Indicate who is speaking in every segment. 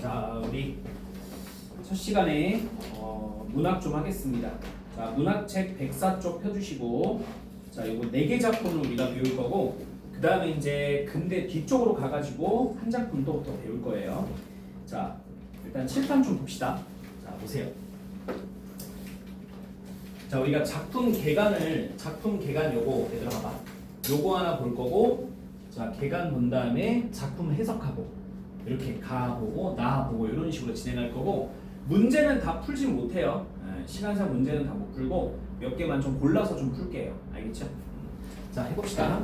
Speaker 1: 자, 우리 첫 시간에 문학 좀 하겠습니다. 자, 문학책 104쪽 펴주시고, 자, 요거 4개 작품을 우리가 배울 거고, 그 다음에 이제 근대 뒤쪽으로 가가지고 한 작품 또 배울 거예요. 자, 일단 칠판 좀 봅시다. 자, 보세요. 자, 우리가 작품 개간 요거 얘들아 봐봐. 요거 하나 볼 거고, 자, 개간 본 다음에 작품 해석하고, 이렇게 가보고 나보고 이런 식으로 진행할 거고, 문제는 다 풀지 못해요. 시간상 문제는 다 못 풀고 몇 개만 좀 골라서 좀 풀게요. 알겠죠? 자, 해봅시다.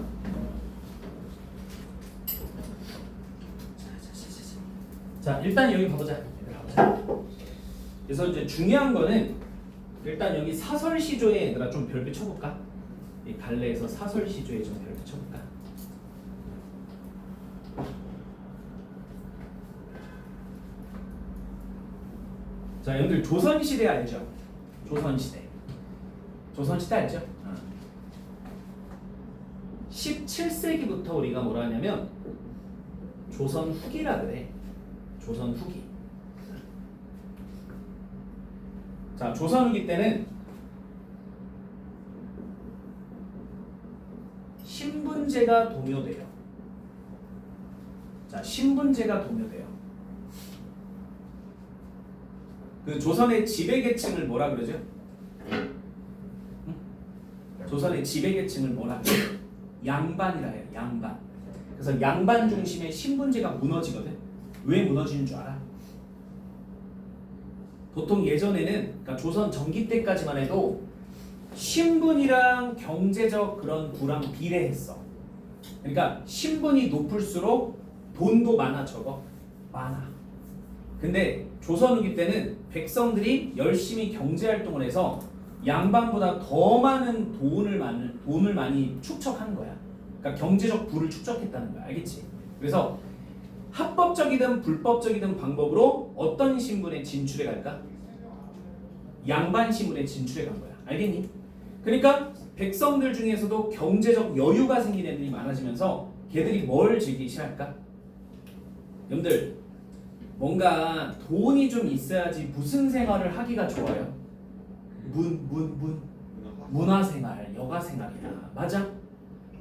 Speaker 1: 자, 일단 여기 가보자. 그래서 이제 중요한 거는 일단 여기 사설시조에 얘들아 좀 별표 쳐볼까? 이 갈래에서 사설시조에 좀 별표 쳐볼까? 자, 여러분들 조선시대 알죠? 조선시대 알죠? 17세기부터 우리가 뭐라 하냐면 조선 후기라 그래. 조선 후기. 자, 조선 후기 때는 신분제가 도묘돼요. 자, 신분제가 도묘돼요. 그 조선의 지배계층을 뭐라 그러죠? 조선의 지배계층을 뭐라 그러죠? 양반이라 해요. 양반. 그래서 양반 중심의 신분제가 무너지거든. 왜 무너지는 줄 알아? 보통 예전에는, 그러니까 조선 전기 때까지만 해도 신분이랑 경제적 그런 부랑 비례했어. 그러니까 신분이 높을수록 돈도 많아, 적어? 많아. 근데 조선 후기 때는 백성들이 열심히 경제 활동을 해서 양반보다 더 많은 돈을 많이 축적한 거야. 그러니까 경제적 부를 축적했다는 거야. 알겠지? 그래서 합법적이든 불법적이든 방법으로 어떤 신분에 진출해 갈까? 양반 신분에 진출해 간 거야. 알겠니? 그러니까 백성들 중에서도 경제적 여유가 생긴 애들이 많아지면서 걔들이 뭘 즐기기 시작할까? 여러분들, 뭔가 돈이 좀 있어야지 무슨 생활을 하기가 좋아요? 문화생활, 여가생활이야. 맞아?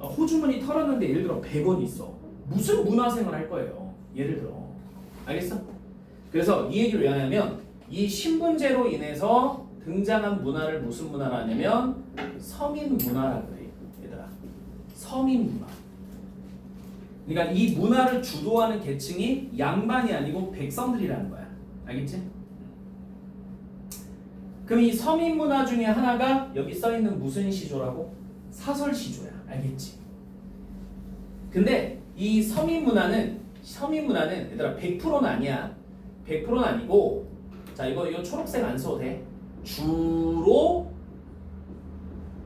Speaker 1: 호주머니 털었는데 예를 들어 100원 있어. 무슨 문화생활 할 거예요? 예를 들어. 알겠어? 그래서 이 얘기를 왜 하냐면 이 신분제로 인해서 등장한 문화를 무슨 문화라 하냐면 서민 문화라 그래. 얘들아. 서민 문화. 그러니까 이 문화를 주도하는 계층이 양반이 아니고 백성들이라는 거야. 알겠지? 그럼 이 서민 문화 중에 하나가 여기 써 있는 무슨 시조라고? 사설시조야. 알겠지? 근데 이 서민 문화는 얘들아 100%는 아니야. 100%는 아니고, 자, 이거 초록색 안 써도 돼. 주로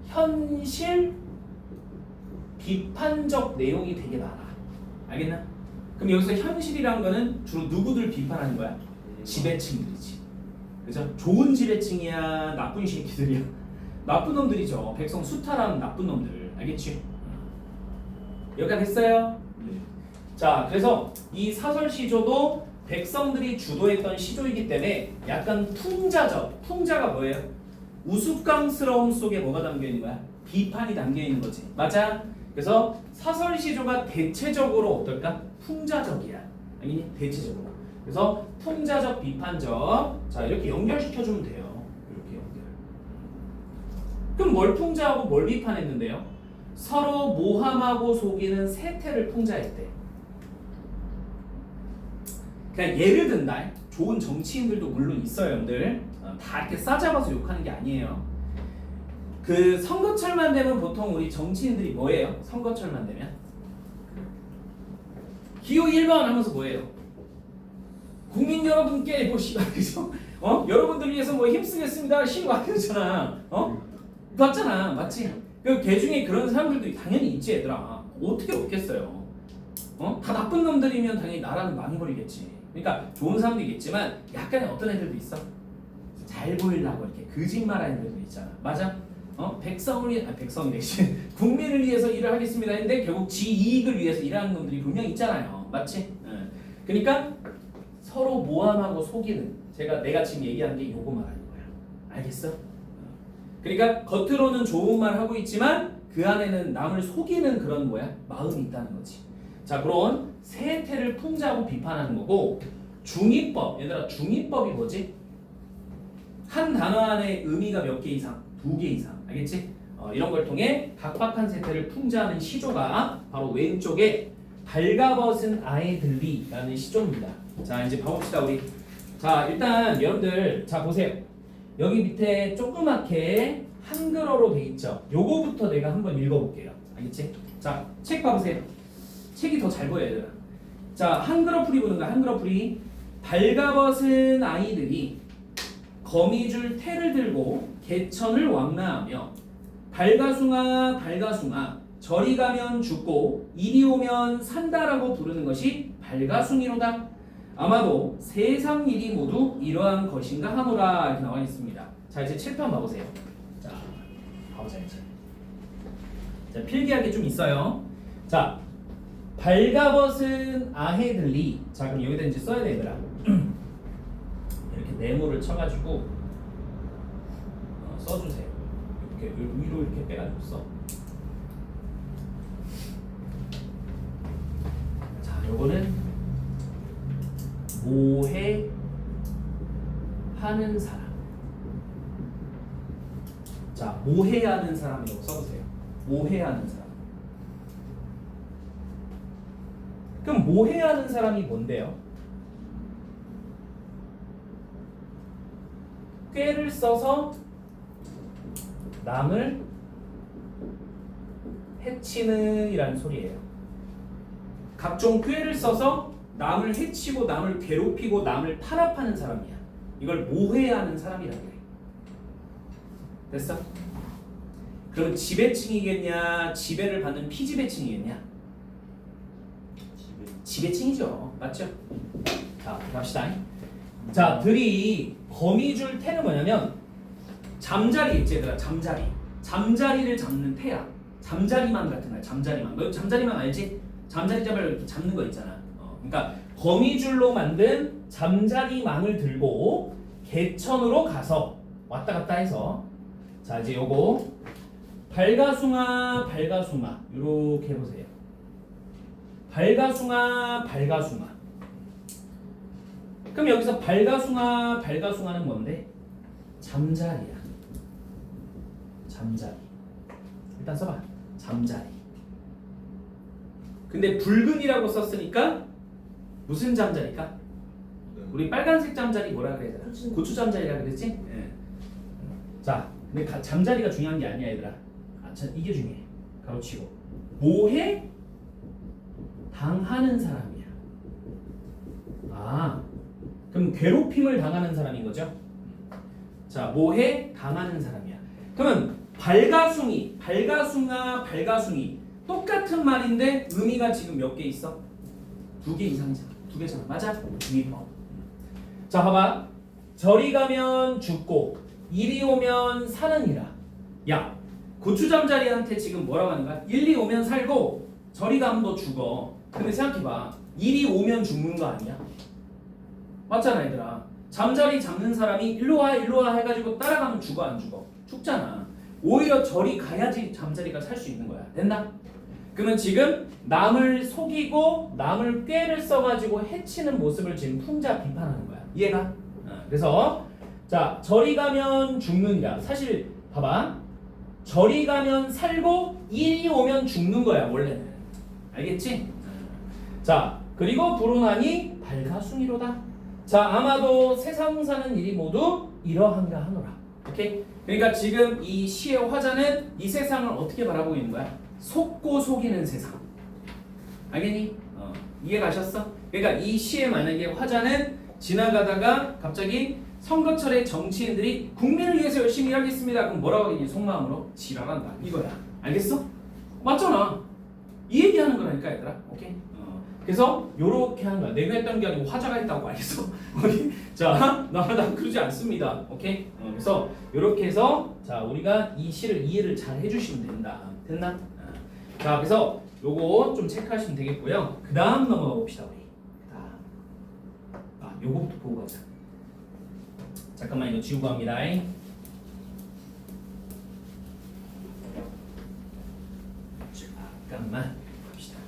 Speaker 1: 현실 비판적 내용이 되게 많아. 알겠나? 그럼 여기서 현실이란 거는 주로 누구들 비판하는 거야? 지배층들이지. 그죠? 좋은 지배층이야? 나쁜 새끼들이야? 나쁜 놈들이죠. 백성 수탈하는 나쁜 놈들. 알겠지? 여기까지 됐어요? 네. 자, 그래서 이 사설시조도 백성들이 주도했던 시조이기 때문에 약간 풍자가 뭐예요? 우스꽝스러움 속에 뭐가 담겨있는 거야? 비판이 담겨있는 거지. 맞아? 그래서 사설시조가 대체적으로 어떨까? 풍자적이야. 아니, 대체적으로. 그래서 풍자적, 비판적. 자, 이렇게 연결시켜주면 돼요. 이렇게 연결. 그럼 뭘 풍자하고 뭘 비판했는데요? 서로 모함하고 속이는 세태를 풍자했대. 그냥 예를 든다. 좋은 정치인들도 물론 있어요, 여러분들. 다 이렇게 싸잡아서 욕하는 게 아니에요. 그 선거철만 되면 보통 우리 정치인들이 뭐예요? 선거철만 되면 기호 1번 하면서 뭐예요? 국민 여러분께 그죠? 여러분들 위해서 뭐 힘쓰겠습니다. 힘 와그러잖아. 봤잖아, 맞지? 그 중에 그런 사람들도 당연히 있지, 얘들아. 어떻게 없겠어요? 다 나쁜 놈들이면 당연히 나라는 망해버리겠지. 그러니까 좋은 사람도 있겠지만 약간의 어떤 애들도 있어. 잘 보이려고 이렇게 거짓말하는 애들도 있잖아. 맞아? 백성이 대신 국민을 위해서 일을 하겠습니다 했는데 결국 지 이익을 위해서 일하는 놈들이 분명히 있잖아요. 맞지? 그러니까 서로 모함하고 속이는 내가 지금 얘기한 게 요거 말하는 거야. 알겠어? 그러니까 겉으로는 좋은 말 하고 있지만 그 안에는 남을 속이는 그런 뭐야? 마음이 있다는 거지. 자, 그런 세태를 풍자하고 비판하는 거고 중의법. 얘들아 중의법이 뭐지? 한 단어 안에 의미가 몇 개 이상? 2개 이상. 알겠지? 이런 걸 통해 각박한 세태를 풍자하는 시조가 바로 왼쪽에 발가벗은 아이들이라는 시조입니다. 자, 이제 봐봅시다 우리. 자, 일단 여러분들 자 보세요. 여기 밑에 조그맣게 한글어로 돼 있죠. 요거부터 내가 한번 읽어볼게요. 알겠지? 자, 책 봐보세요. 책이 더 잘 보여요, 얘들아. 자, 한글어 풀이 보는 거야. 한글어 풀이. 발가벗은 아이들이 거미줄 태를 들고 개천을 왕래하며 발가숭아 발가숭아 저리 가면 죽고 이리 오면 산다라고 부르는 것이 발가숭이로다. 아마도 세상 일이 모두 이러한 것인가 하노라. 이렇게 나와 있습니다. 자, 이제 칠판 봐보세요. 자, 봐보자 이제. 자, 필기하기 좀 있어요. 자, 발가벗은 아해들리. 자, 그럼 여기다 이제 써야 돼, 얘들아. 이렇게 네모를 쳐가지고 써주세요. 이렇게 위로 이렇게 빼가지고 써. 자, 요거는 모해하는 사람. 자, 모해하는 사람이라고 써보세요. 모해하는 사람. 그럼 모해하는 사람이 뭔데요? 꾀를 써서 남을 해치는 이라는 소리예요. 각종 꾀를 써서 남을 해치고 남을 괴롭히고 남을 탄압하는 사람이야. 이걸 모해하는 사람이라고 해. 됐어? 그럼 지배층이겠냐? 지배를 받는 피지배층이겠냐? 지배층이죠. 맞죠? 자, 갑시다. 자, 들이 거미줄 태는 뭐냐면 잠자리 있지 얘들아. 잠자리. 잠자리를 잡는 태야. 잠자리망 같은 거야. 잠자리망. 너 잠자리망 알지? 잠자리 잡으려고 이렇게 잡는 거 있잖아. 그러니까 거미줄로 만든 잠자리망을 들고 개천으로 가서 왔다 갔다 해서 자, 이제 요거 발가숭아 발가숭아 요렇게 해보세요. 발가숭아 발가숭아. 그럼 여기서 발가숭아 발가숭아는 뭔데? 잠자리야. 잠자리. 일단 써봐. 잠자리. 근데 붉은이라고 썼으니까 무슨 잠자리일까? 우리 빨간색 잠자리 뭐라 그래야 되나? 고추 잠자리라 그랬지? 네. 자, 근데 잠자리가 중요한 게 아니야 얘들아. 이게 중요해. 가로치고 모해 당하는 사람이야. 아, 그럼 괴롭힘을 당하는 사람인 거죠? 자, 모해 당하는 사람이야. 그러면 발가숭이, 발가숭아, 발가숭이 똑같은 말인데 의미가 지금 몇 개 있어? 2개 이상이잖아. 2개잖아. 맞아? 중의법. 자, 봐봐. 저리 가면 죽고 이리 오면 사느니라. 야, 고추잠자리한테 지금 뭐라고 하는 거야? 이리 오면 살고 저리 가면 너 죽어. 근데 생각해봐. 이리 오면 죽는 거 아니야? 맞잖아 얘들아. 잠자리 잡는 사람이 일로 와 일로 와 해가지고 따라가면 죽어 안 죽어? 죽잖아. 오히려 저리 가야지 잠자리가 살 수 있는 거야. 됐나? 그러면 지금 남을 속이고 남을 꾀를 써가지고 해치는 모습을 지금 풍자 비판하는 거야. 이해가? 그래서 자, 저리 가면 죽느니라. 사실 봐봐. 저리 가면 살고 이리 오면 죽는 거야 원래는. 알겠지? 자, 그리고 불운하니 발가숭이로다. 자, 아마도 세상 사는 일이 모두 이러한가 하노라. 오케이? 그러니까 지금 이 시의 화자는 이 세상을 어떻게 바라보고 있는 거야? 속고 속이는 세상. 알겠니? 이해 가셨어? 그러니까 이 시에 만약에 화자는 지나가다가 갑자기 선거철에 정치인들이 국민을 위해서 열심히 일하겠습니다. 그럼 뭐라고 하겠니? 속마음으로 지랄한다. 이거야. 알겠어? 맞잖아. 이 얘기하는 거라니까 얘들아. 오케이? 그래서 요렇게 하는 거야. 내가 했던 게 아니고 화자가 했다고. 알겠어? 오케이? 자, 나 그러지 않습니다. 오케이? 그래서 요렇게 해서 자, 우리가 이 시를 이해를 잘 해주시면 된다. 됐나? 자, 그래서 요거 좀 체크하시면 되겠고요. 그 다음 넘어가 봅시다 우리. 요거부터 보고 가자. 잠깐만 이거 지우고 합니다. 잠깐만 봅시다.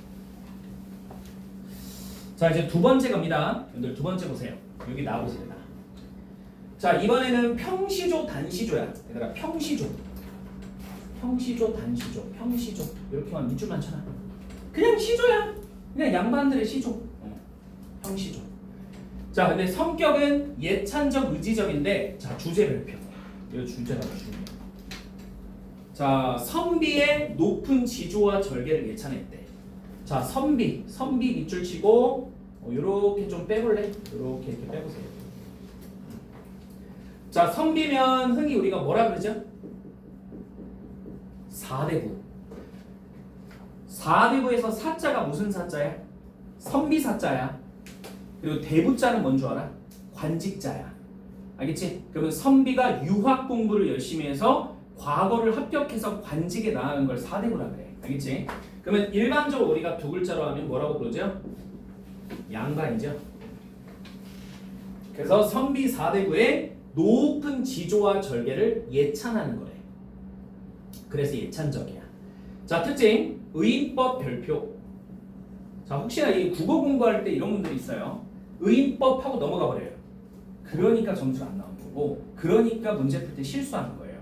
Speaker 1: 자 이제 두 번째 겁니다. 여러분들 두 번째 보세요. 여기 나와보세요. 자 이번에는 평시조 단시조야. 얘들아 평시조 단시조 평시조 이렇게만 밑줄만 쳐놔. 그냥 시조야. 그냥 양반들의 시조. 평시조. 자 근데 성격은 예찬적 의지적인데 자 주제 별표. 이거 주제가 중요해. 자 선비의 높은 지조와 절개를 예찬했대. 자 선비 밑줄 치고 요렇게 좀 빼볼래? 요렇게 이렇게 빼보세요. 자 선비면 흔히 우리가 뭐라 그러죠? 4대부. 4대부에서 사자가 무슨 사자야? 선비 사자야. 그리고 대부자는 뭔 줄 알아? 관직자야. 알겠지? 그러면 선비가 유학 공부를 열심히 해서 과거를 합격해서 관직에 나가는 걸 4대부라 그래. 알겠지? 그러면 일반적으로 우리가 두 글자로 하면 뭐라고 부르죠? 양반이죠. 그래서 선비 4대부의 높은 지조와 절개를 예찬하는 거래. 그래서 예찬적이야. 자 특징 의인법 별표. 자 혹시나 이 국어 공부할 때 이런 분들이 있어요. 의인법 하고 넘어가 버려요. 그러니까 점수가 안 나오는 거고, 그러니까 문제 풀 때 실수하는 거예요.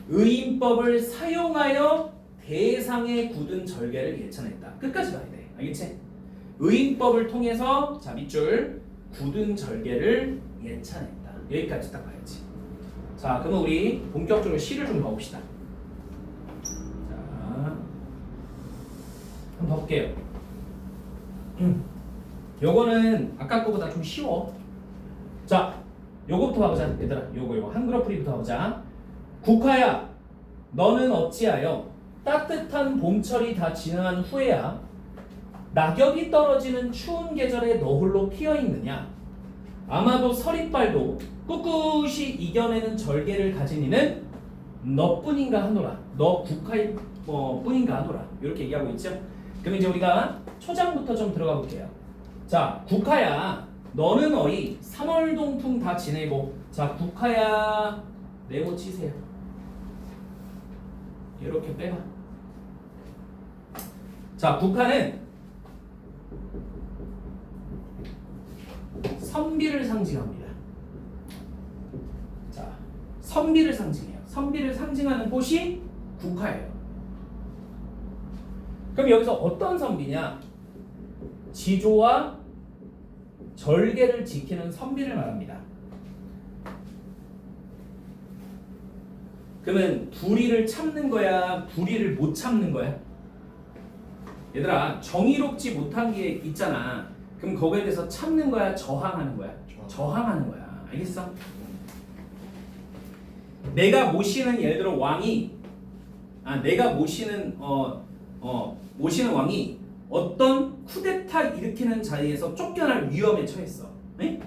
Speaker 1: 의인법을 사용하여 대상의 굳은 절개를 예찬했다. 끝까지 봐야 돼. 알겠지? 의인법을 통해서 자 밑줄 굳은 절개를 예찬했다. 여기까지 딱 봐야지. 자 그러면 우리 본격적으로 시를 좀 봐봅시다. 자 한번 봐볼게요. 요거는 아까 거보다 좀 쉬워. 자 요거부터 봐보자. 얘들아 요거 한 그룹부터 봐보자. 국화야 너는 어찌하여 따뜻한 봄철이 다 지나간 후에야 낙엽이 떨어지는 추운 계절에 너 홀로 피어있느냐. 아마도 서리빨도 꿋꿋이 이겨내는 절개를 가진 이는 너뿐인가 하노라. 너 국화일 뿐인가 하노라. 이렇게 얘기하고 있죠. 그럼 이제 우리가 초장부터 좀 들어가 볼게요. 자 국화야 너는 어이 3월 동풍 다 지내고. 자 국화야 네모 치세요. 이렇게 빼봐. 자 국화는 선비를 상징합니다. 자 선비를 상징해요. 선비를 상징하는 곳이 국화예요. 그럼 여기서 어떤 선비냐? 지조와 절개를 지키는 선비를 말합니다. 그러면 불의를 참는 거야? 불의를 못 참는 거야? 얘들아 정의롭지 못한 게 있잖아. 그럼 거기에 대해서 참는 거야? 저항하는 거야? 저항하는 거야. 알겠어? 내가 모시는 예를 들어 왕이 내가 모시는 모시는 왕이 어떤 쿠데타 일으키는 자리에서 쫓겨날 위험에 처했어. 네?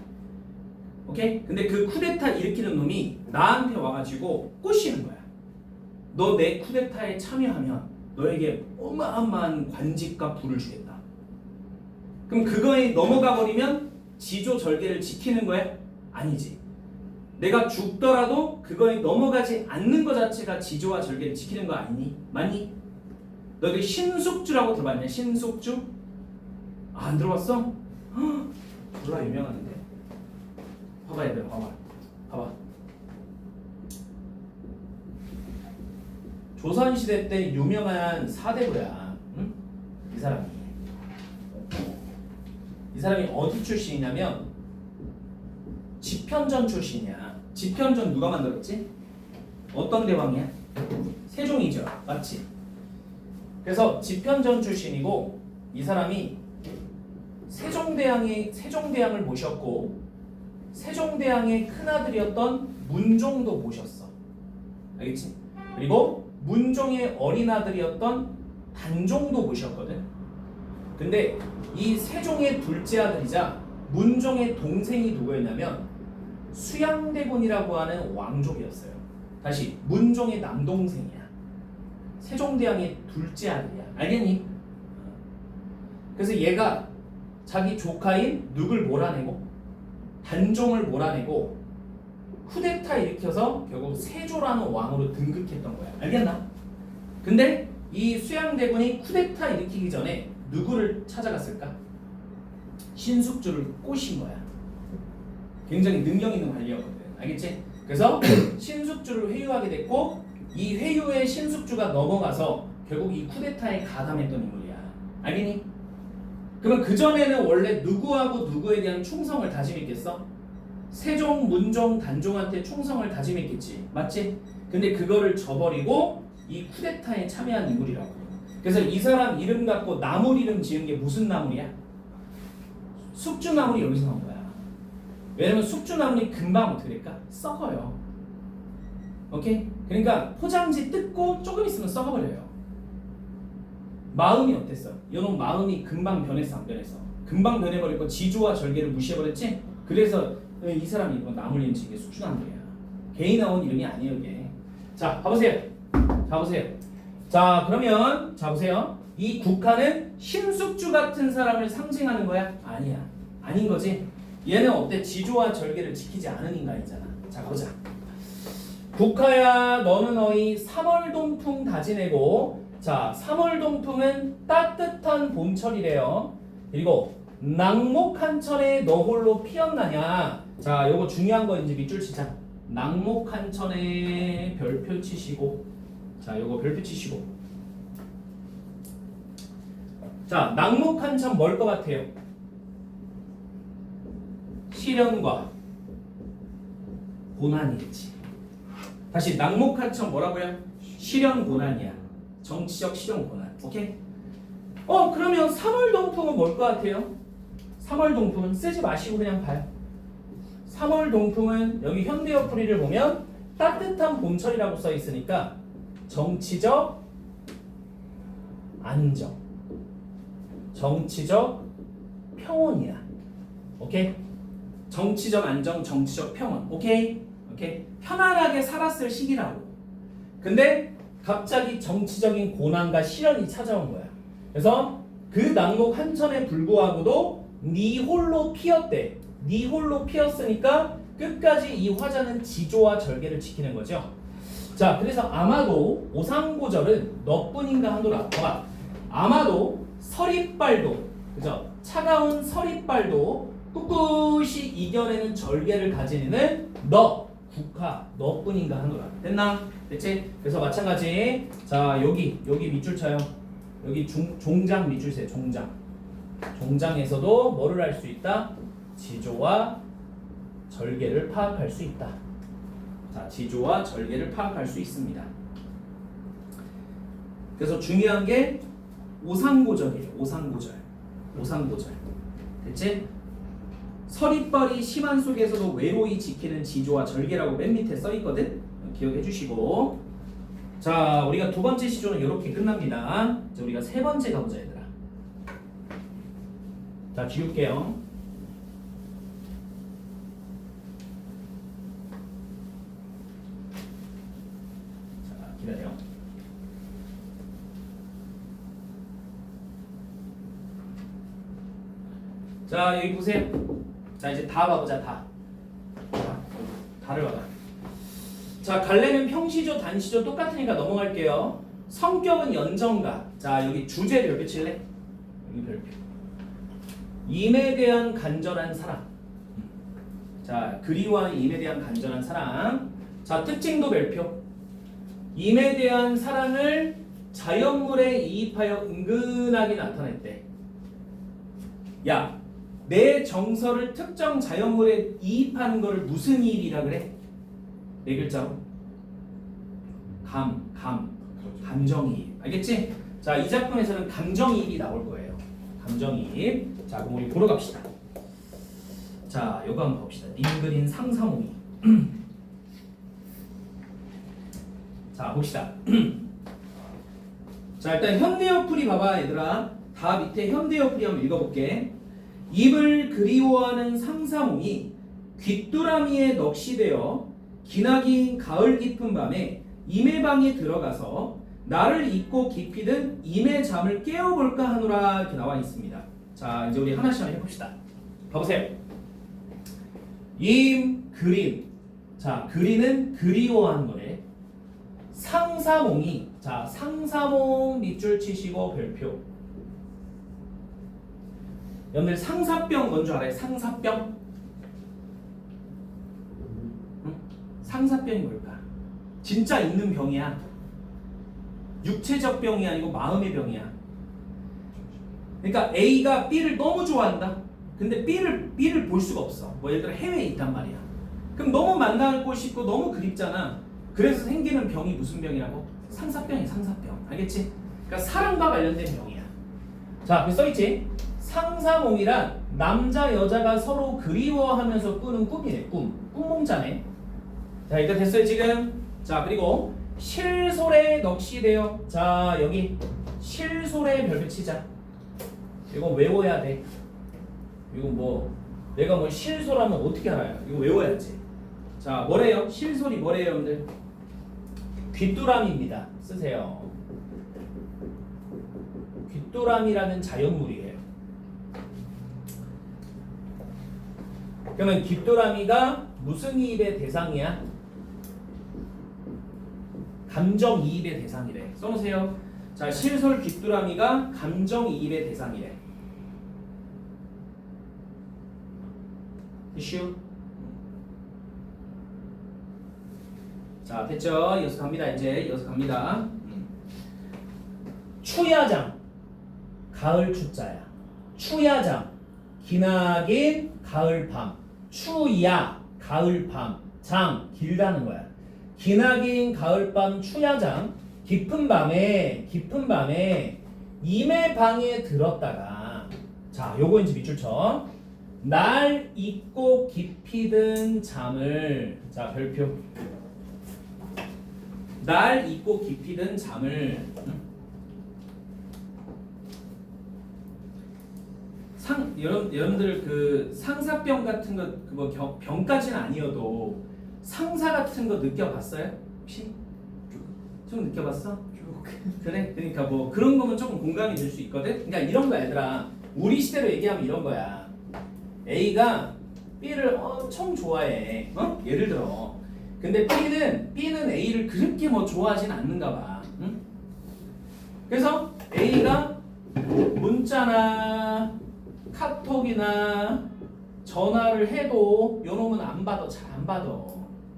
Speaker 1: 오케이? 근데 그 쿠데타 일으키는 놈이 나한테 와가지고 꼬시는 거야. 너 내 쿠데타에 참여하면 너에게 어마어마한 관직과 부를 주겠다. 그럼 그거에 넘어가 버리면 지조 절개를 지키는 거야? 아니지. 내가 죽더라도 그거에 넘어가지 않는 것 자체가 지조와 절개를 지키는 거 아니니? 맞니? 너희들 신숙주라고 들어봤냐? 신숙주? 안 들어봤어? 졸라 유명한데. 봐봐 얘들아 봐봐. 조선시대 때 유명한 사대부야. 응? 이 사람이 어디 출신이냐면 집현전 출신이야. 집현전 누가 만들었지? 어떤 대왕이야? 세종이죠. 맞지? 그래서 집현전 출신이고 이 사람이 세종대왕을 모셨고 세종대왕의 큰아들이었던 문종도 모셨어. 알겠지? 그리고 문종의 어린아들이었던 단종도 모셨거든. 근데 이 세종의 둘째 아들이자 문종의 동생이 누구였냐면 수양대군이라고 하는 왕족이었어요. 다시 문종의 남동생이야. 세종대왕의 둘째 아들이야. 알겠니? 그래서 얘가 자기 조카인 누굴 몰아내고 단종을 몰아내고 쿠데타 일으켜서 결국 세조라는 왕으로 등극했던 거야. 알겠나? 근데 이 수양대군이 쿠데타 일으키기 전에 누구를 찾아갔을까? 신숙주를 꼬신 거야. 굉장히 능력 있는 관리였거든. 알겠지? 그래서 신숙주를 회유하게 됐고 이 회유에 신숙주가 넘어가서 결국 이 쿠데타에 가담했던 인물이야. 알겠니? 그러면 그전에는 원래 누구하고 누구에 대한 충성을 다짐했겠어? 세종, 문종, 단종한테 충성을 다짐했겠지. 맞지? 근데 그거를 저버리고 이 쿠데타에 참여한 인물이라고. 그래서 이 사람 이름 갖고 나물 이름 지은 게 무슨 나물이야? 숙주나물이 여기서 나온 거야. 왜냐면 숙주나물이 금방 어떻게 될까? 썩어요. 오케이? 그러니까 포장지 뜯고 조금 있으면 썩어버려요. 마음이 어땠어? 이놈 마음이 금방 변했어, 안 변했어? 금방 변해버리고 지조와 절개를 무시해버렸지? 그래서 이 사람이 이거 나물 이름 지은 게 숙주나물이야. 개인 나온 이름이 아니에요, 이게. 자, 봐보세요. 자, 보세요. 자, 그러면 자 보세요. 이 국화는 신숙주 같은 사람을 상징하는 거야? 아니야. 아닌 거지. 얘는 어때? 지조와 절개를 지키지 않은 인간이잖아. 자, 보자. 국화야, 너는 어이 3월동풍 다지내고. 자, 3월동풍은 따뜻한 봄철이래요. 그리고 낙목한천에 너 홀로 피었나냐. 자, 요거 중요한 거 이제 밑줄 치자. 낙목한천에 별표 치시고. 자, 요거 별표 치시고. 자, 낙목한천 뭘 것 같아요? 시련과 고난이겠지. 다시 낙목한천 뭐라고요? 시련 고난이야. 정치적 시련 고난. 오케이? 그러면 3월동풍은 뭘 것 같아요? 3월동풍은 쓰지 마시고 그냥 봐요. 3월동풍은 여기 현대어풀이를 보면 따뜻한 봄철이라고 써 있으니까 정치적 안정, 정치적 평온이야. 오케이? 정치적 안정, 정치적 평온. 오케이? 오케이? 편안하게 살았을 시기라고. 근데 갑자기 정치적인 고난과 시련이 찾아온 거야. 그래서 그 낙목 한천에 불구하고도 네 홀로 피었대. 네 홀로 피었으니까 끝까지 이 화자는 지조와 절개를 지키는 거죠. 자, 그래서 아마도 오상고절은 너뿐인가 하노라. 봐봐. 아마도 서리빨도, 그죠? 차가운 서리빨도 꿋꿋이 이겨내는 절개를 가지는 너, 국화, 너뿐인가 하노라. 됐나? 됐지? 그래서 마찬가지. 자, 여기 밑줄 쳐요. 여기 종장 밑줄 세요. 종장. 종장에서도 뭐를 할 수 있다? 지조와 절개를 파악할 수 있다. 자, 지조와 절개를 파악할 수 있습니다. 그래서 중요한 게 오상고절이에요. 오상고절. 됐지? 서리빨이 심한 속에서도 외로이 지키는 지조와 절개라고 맨 밑에 써 있거든. 기억해 주시고. 자, 우리가 두 번째 시조는 이렇게 끝납니다. 이제 우리가 세 번째 가보자, 얘들아. 자, 지울게요. 자, 기다려. 자, 여기 보세요. 자, 이제 다 봐보자, 다. 다를 봐봐. 자, 갈래는 평시조, 단시조 똑같으니까 넘어갈게요. 성격은 연정가. 자, 여기 주제 별표 칠래? 여기 별표. 임에 대한 간절한 사랑. 자, 그리워하는 임에 대한 간절한 사랑. 자, 특징도 별표. 임에 대한 사랑을 자연물에 이입하여 은근하게 나타냈대. 야, 내 정서를 특정 자연물에 이입하는 거를 무슨 이입이라 그래? 네 글자로 감정이입. 알겠지? 자, 이 작품에서는 감정이입이 나올 거예요. 감정이입. 자, 그럼 우리 보러 갑시다. 자, 요거 한번 봅시다. 님 그린 상사몽이. 자, 봅시다. 자, 일단 현대어풀이 봐봐, 얘들아. 다 밑에 현대어풀이 한번 읽어볼게. 입을 그리워하는 상사몽이 귀뚜라미에 넋이되어 기나긴 가을 깊은 밤에 임의 방에 들어가서 나를 잊고 깊이 든 임의 잠을 깨워볼까 하노라. 이렇게 나와 있습니다. 자, 이제 우리 하나씩 한번 해봅시다. 봐보세요. 그림. 자, 그리는 그리워하는 거래. 상사몽이. 자, 상사몽 밑줄 치시고 별표. 여러분들 상사병 뭔 줄 알아요? 상사병? 응? 상사병이 뭘까? 진짜 있는 병이야. 육체적 병이 아니고 마음의 병이야. 그러니까 A가 B를 너무 좋아한다. 근데 B를 볼 수가 없어. 뭐 예를 들어 해외에 있단 말이야. 그럼 너무 만나고 싶고 너무 그립잖아. 그래서 생기는 병이 무슨 병이라고? 상사병이야, 상사병. 알겠지? 그러니까 사랑과 관련된 병이야. 자, 여기 써있지? 상사몽이란 남자 여자가 서로 그리워하면서 꾸는 꿈이네. 꿈몽자네. 자, 일단 됐어요 지금. 자, 그리고 실솔에 넋이래요. 자, 여기 실솔에 별표 치자. 이거 외워야 돼. 이거 뭐 내가 뭐 실솔하면 어떻게 알아요? 이거 외워야지. 자, 뭐래요? 실솔이 뭐래요, 여러분들? 귀뚜라미입니다. 쓰세요. 귀뚜라미라는 자연물이에요. 그러면 귀뚜라미가 무슨 이입의 대상이야? 감정이입의 대상이래. 써놓으세요. 자, 실솔 귀뚜라미가 감정이입의 대상이래. 이슈. 자, 됐죠? 이어서 갑니다. 이제 이어서 갑니다. 추야장. 가을 추자야. 추야장. 기나긴 가을밤. 추야 가을밤. 장 길다는 거야. 기나긴 가을밤 추야장. 깊은 밤에 임의 방에 들었다가, 자, 요거 이제 밑줄 쳐. 날 잊고 깊이 든 잠을, 자, 별표. 날 잊고 깊이 든 잠을. 여러분들 그 상사병 같은 거, 그거 병까지는 아니어도 상사 같은 거 느껴봤어요? 혹시? 좀 느껴봤어? 그래? 그러니까 뭐 그런 거면 조금 공감이 될 수 있거든? 그러니까 이런 거야, 얘들아. 우리 시대로 얘기하면 이런 거야. A가 B를 엄청 좋아해. 예를 들어. 근데 B는 A를 그렇게 뭐 좋아하진 않는가 봐. 응? 그래서 A가 문자나 카톡이나 전화를 해도 요놈은 안 받아. 잘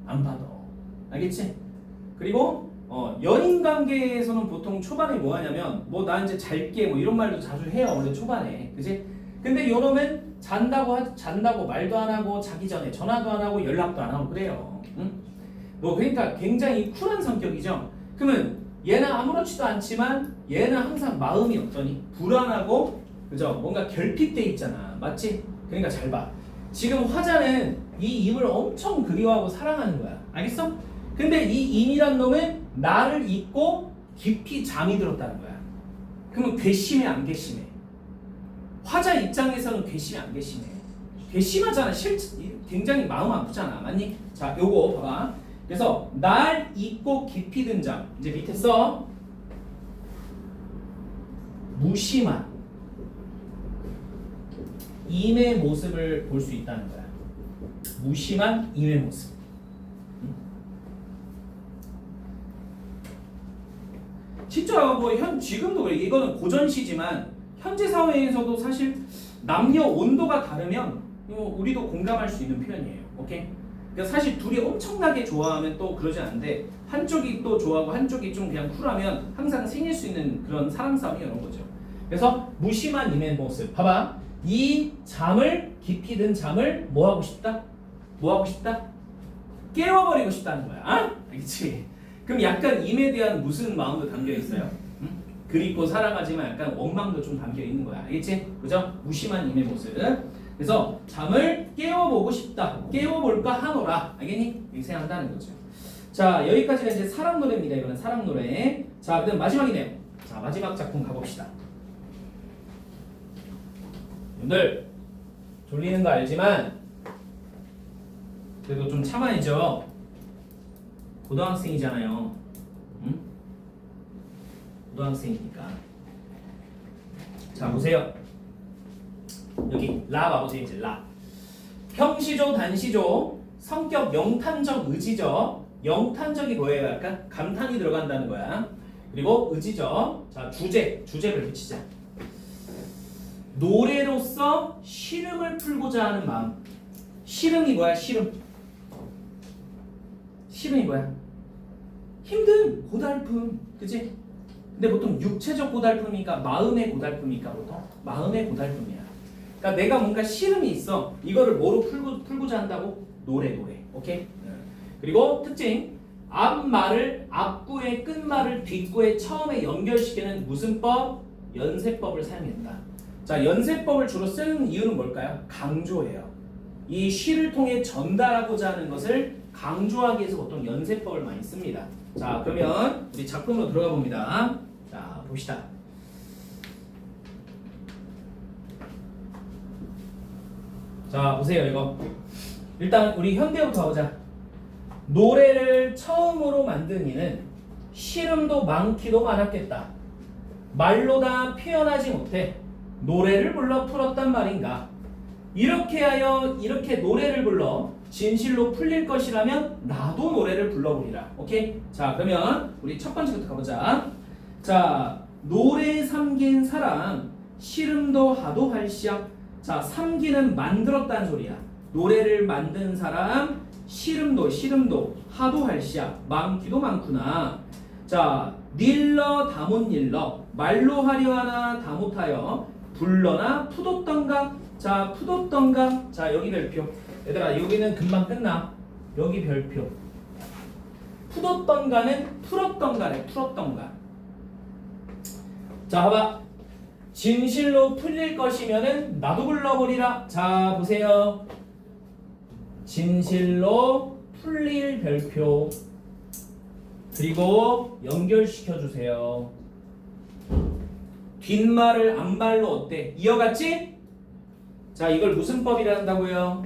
Speaker 1: 안 받아. 알겠지? 그리고 연인 관계에서는 보통 초반에 뭐 하냐면 뭐 나 이제 잘게 뭐 이런 말도 자주 해요. 원래 초반에. 그치? 근데 요놈은 잔다고 말도 안 하고 자기 전에 전화도 안 하고 연락도 안 하고 그래요. 응? 뭐 그러니까 굉장히 쿨한 성격이죠. 그러면 얘는 아무렇지도 않지만 얘는 항상 마음이 어떠니? 불안하고, 그죠? 뭔가 결핍돼 있잖아. 맞지? 그러니까 잘 봐. 지금 화자는 이 임을 엄청 그리워하고 사랑하는 거야. 알겠어? 근데 이 임이란 놈은 나를 잊고 깊이 잠이 들었다는 거야. 그러면 괘씸해 안 괘씸해? 화자 입장에서는 괘씸해 안 괘씸해? 괘씸하잖아. 굉장히 마음 아프잖아. 맞니? 자, 요거 봐봐. 그래서 날 잊고 깊이 든 잠. 이제 밑에 써. 무심한 임의 모습을 볼 수 있다는 거야. 무심한 임의 모습. 진짜 뭐 지금도 그래. 이거는 고전시지만 현재 사회에서도 사실 남녀 온도가 다르면 우리도 공감할 수 있는 표현이에요. 오케이? 그러니까 사실 둘이 엄청나게 좋아하면 또 그러지 않는데 한쪽이 또 좋아하고 한쪽이 좀 그냥 쿨하면 항상 생길 수 있는 그런 사랑 싸움이 이런 거죠. 그래서 무심한 임의 모습. 봐봐. 이 잠을, 깊이 든 잠을 뭐 하고 싶다? 뭐 하고 싶다? 깨워버리고 싶다는 거야. 아? 알겠지? 그럼 약간 임에 대한 무슨 마음도 담겨 있어요? 응? 그립고 사랑하지만 약간 원망도 좀 담겨 있는 거야. 알겠지? 그죠? 무심한 임의 모습. 그래서 잠을 깨워보고 싶다. 깨워볼까 하노라. 알겠니? 이렇게 생각한다는 거죠. 자, 여기까지가 이제 사랑 노래입니다. 이거는 사랑 노래. 자, 그다음 마지막이네요. 자, 마지막 작품 가봅시다. 여러분들 졸리는 거 알지만 그래도 좀 참아야죠. 고등학생이잖아요. 응? 고등학생이니까. 자, 보세요. 여기 라 봐보세요. 이제 라. 형시조, 단시조, 성격 영탄적, 의지적. 영탄적이 뭐예요? 약간 감탄이 들어간다는 거야. 그리고 의지적. 자, 주제를 붙이자. 노래로서 시름을 풀고자 하는 마음. 시름이 뭐야? 시름이 뭐야? 힘든 고달픔, 그치? 근데 보통 육체적 고달픔이니까 마음의 고달픔이니까 보통 마음의 고달픔이야. 그러니까 내가 뭔가 시름이 있어. 이거를 뭐로 풀고자 한다고? 노래. 오케이? 그리고 특징. 앞말을 앞구의 끝말을 뒷구의 처음에 연결시키는 무슨 법? 연세법을 사용했다. 자, 연세법을 주로 쓰는 이유는 뭘까요? 강조예요. 이 시를 통해 전달하고자 하는 것을 강조하기 위해서 보통 연세법을 많이 씁니다. 자, 그러면 우리 작품으로 들어가 봅니다. 자, 봅시다. 자, 보세요. 이거 일단 우리 현대부터 가보자. 노래를 처음으로 만든 이는 시름도 많기도 많았겠다. 말로 다 표현하지 못해 노래를 불러 풀었단 말인가. 이렇게 하여 이렇게 노래를 불러 진실로 풀릴 것이라면 나도 노래를 불러보리라. 오케이? 자, 그러면 우리 첫 번째부터 가보자. 자, 노래 삼긴 사람 시름도 하도 할시야. 자, 삼기는 만들었다는 소리야. 노래를 만든 사람 시름도 하도 할시야. 많기도 많구나. 자, 닐러 다 못 닐러. 말로 하려 하나 다 못하여 불러나 푸뒀던가. 자, 푸뒀던가. 자, 여기 별표. 얘들아, 여기는 금방 끝나. 여기 별표. 푸뒀던가는 풀었던가래. 풀었던가. 자, 봐봐. 진실로 풀릴 것이면은 나도 불러버리라. 자, 보세요. 진실로 풀릴 별표. 그리고 연결시켜 주세요. 뒷말을 앞말로 어때? 이어갔지? 자, 이걸 무슨 법이라 한다고요?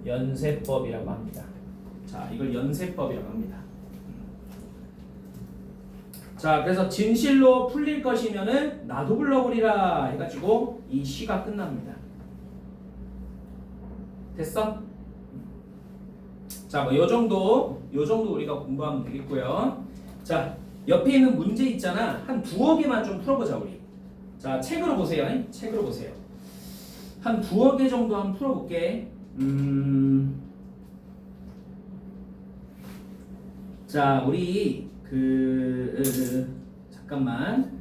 Speaker 1: 연세법이라고 합니다. 자, 이걸 연세법이라고 합니다. 자, 그래서 진실로 풀릴 것이면은 나도 불러버리라 해가지고 이 시가 끝납니다. 됐어? 자, 뭐 요 정도 우리가 공부하면 되겠고요. 자, 옆에 있는 문제 있잖아. 한 두어 개만 좀 풀어보자 우리. 자, 책으로 보세요. 책으로 보세요. 한 두어 개 정도 한번 풀어볼게. 자, 우리 잠깐만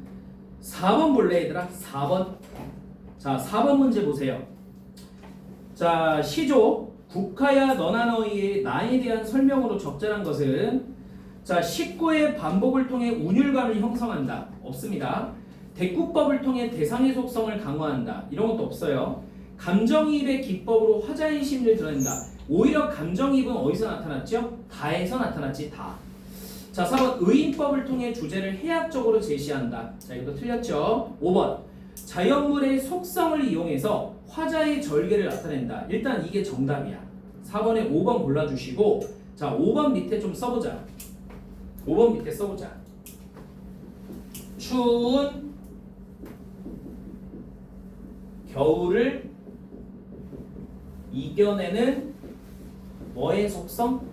Speaker 1: 4번 볼래 얘들아? 4번. 자, 4번 문제 보세요. 자, 시조 국하야 너나 너희의 나에 대한 설명으로 적절한 것은 자, 식구의 반복을 통해 운율감을 형성한다. 없습니다. 대꾸법을 통해 대상의 속성을 강화한다. 이런 것도 없어요. 감정이입의 기법으로 화자의 심리를 드러낸다. 오히려 감정이입은 어디서 나타났죠? 다에서 나타났지. 다. 자, 4번 의인법을 통해 주제를 해학적으로 제시한다. 자, 이것도 틀렸죠. 5번 자연물의 속성을 이용해서 화자의 절개를 나타낸다. 일단 이게 정답이야. 4번에 5번 골라주시고 자, 5번 밑에 좀 써보자. 5번 밑에 써보자. 추운 겨울을 이겨내는 뭐의 속성?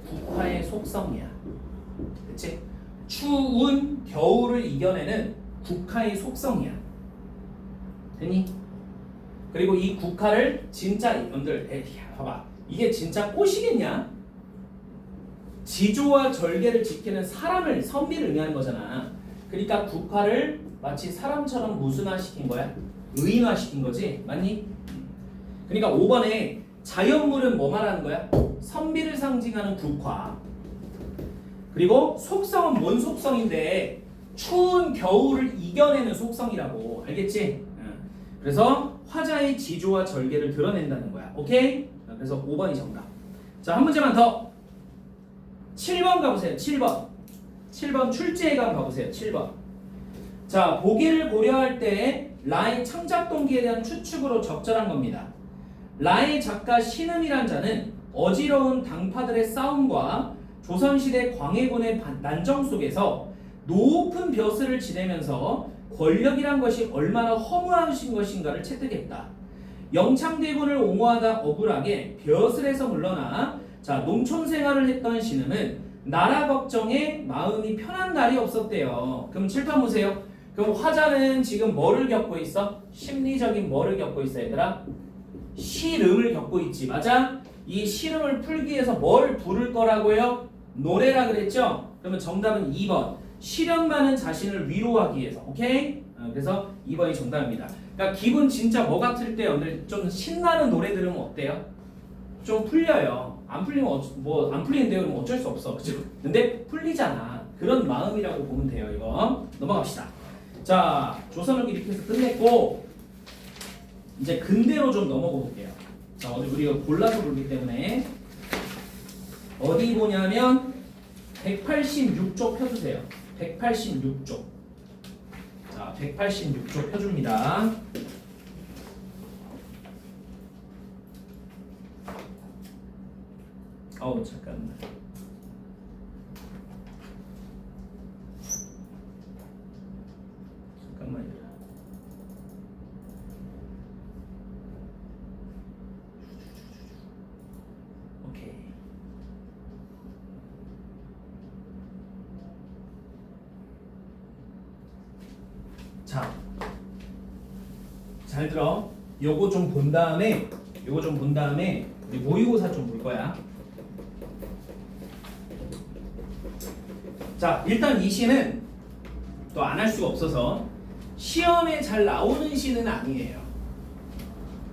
Speaker 1: 국화의 속성이야. 그치? 추운 겨울을 이겨내는 국화의 속성이야. 됐니? 그리고 이 국화를 진짜 여러분들 봐봐. 이게 진짜 꽃이겠냐? 지조와 절개를 지키는 사람을 선비를 의미하는 거잖아. 그러니까 국화를 마치 사람처럼 무슨화시킨 거야? 의인화시킨 거지. 맞니? 그러니까 5번에 자연물은 뭐 말하는 거야? 선비를 상징하는 국화. 그리고 속성은 뭔 속성인데 추운 겨울을 이겨내는 속성이라고. 알겠지? 그래서 화자의 지조와 절개를 드러낸다는 거야. 오케이? 그래서 5번이 정답. 자, 한 문제만 더. 7번 가보세요. 7번 출제해가 가보세요. 7번. 자, 보기를 고려할 때 라의 창작 동기에 대한 추측으로 적절한 겁니다. 라의 작가 신음이란 자는 어지러운 당파들의 싸움과 조선시대 광해군의 난정 속에서 높은 벼슬을 지내면서 권력이란 것이 얼마나 허무하신 것인가를 채택했다. 영창대군을 옹호하다 억울하게 벼슬에서 물러나 자 농촌 생활을 했던 신음은 나라 걱정에 마음이 편한 날이 없었대요. 그럼 칠판 보세요. 그럼 화자는 지금 뭐를 겪고 있어? 심리적인 뭐를 겪고 있어 얘들아? 시름을 겪고 있지. 맞아? 이 시름을 풀기 위해서 뭘 부를 거라고요? 노래라 그랬죠? 그러면 정답은 2번. 시련 많은 자신을 위로하기 위해서. 오케이? 그래서 2번이 정답입니다. 그러니까 기분 진짜 뭐 같을 때 오늘 좀 신나는 노래 들으면 어때요? 좀 풀려요. 안 풀리면 뭐 안 풀리는데요. 그럼 어쩔 수 없어. 그죠? 근데 풀리잖아. 그런 마음이라고 보면 돼요. 이거 넘어갑시다. 자, 조선을 이렇게 해서 끝냈고 이제 근대로 좀 넘어가 볼게요. 자, 우리가 골라서 보기 때문에 어디 보냐면 186쪽 펴주세요. 186쪽. 자, 186쪽 펴줍니다. 잠깐만. 잠깐만요. 오케이. 자, 잘 들어. 요거 좀 본 다음에 우리 모의고사 좀 볼 거야. 자, 일단 이 시는 또 안 할 수가 없어서 시험에 잘 나오는 시는 아니에요.